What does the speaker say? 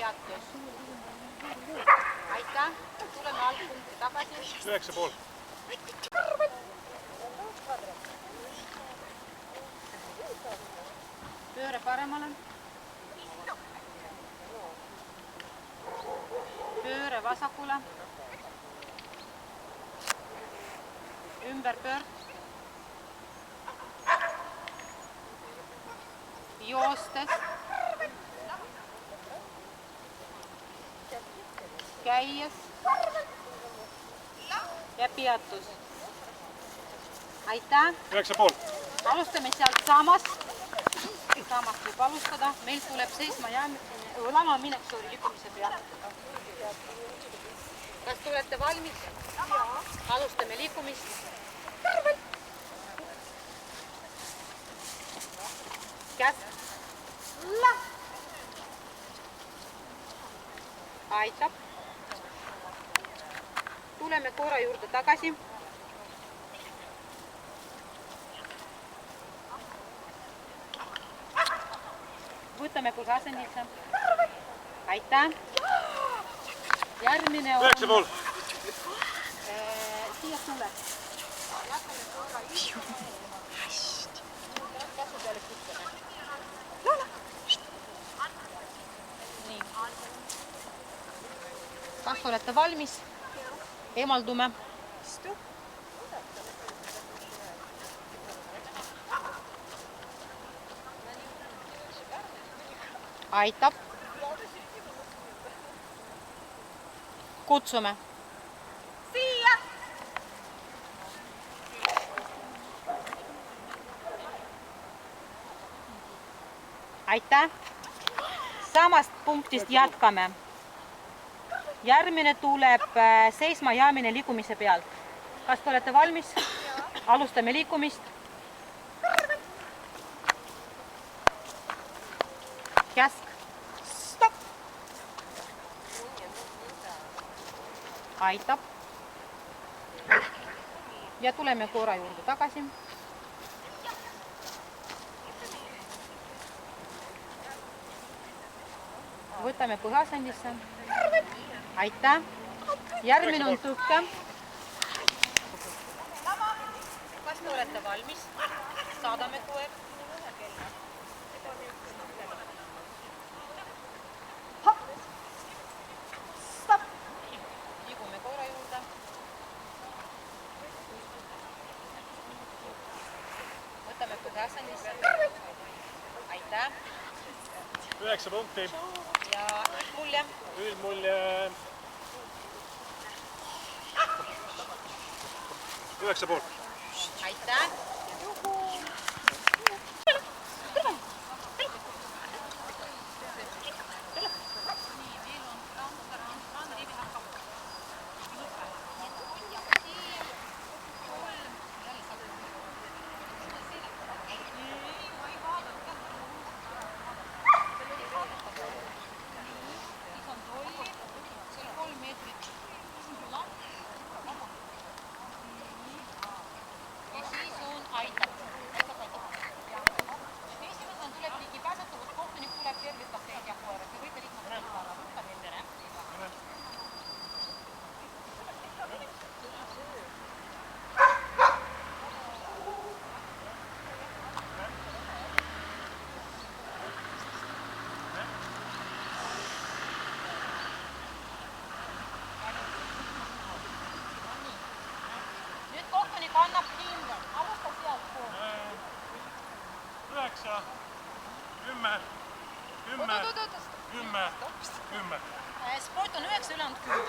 peatus. Aitäh, tuleme algpunkti tagasi. 9,5. Pööre paremale. Pööre vasakule. Ümber pöörd. Joostes. Käies. Ja peatus. Aitäh. 9,5. Alustame sealt samast. Samast võib alustada. Meil tuleb seisma lama minek liikumise peale. Kas te olete valmis? Alustame liikumist. Käsk. Aitab. Tuleme korra juurde tagasi. Võtame põhasendisse. Aitäh. Järgmine on... 9,5. Siia tule. Jätkame korra käsu peale kutsame. Nii. Kas olete valmis? Emaldume. Istu. Aitab. Kutsume. Siia. Aitäh. Samast punktist jätkame. Järgmine tuleb seisma jäämine liikumise pealt. Kas te olete valmis? Alustame liikumist. Käsk. Stop. Aitab. Ja tuleme korra juurde tagasi. Võtame põhasendisse. Aitäh. Järgmine on tõkke. Kas te olete valmis? Saadame kohe. Liigume korra juurde. Võtame põhasendisse. Aitäh. 9 punkti. Ja üldmulje. Üldmulje 9,5. Aitäh. Annab hinda. Alusta sealt pool. 9, 10, 10, 10, 10. Sport on 9, ülejäänud 10.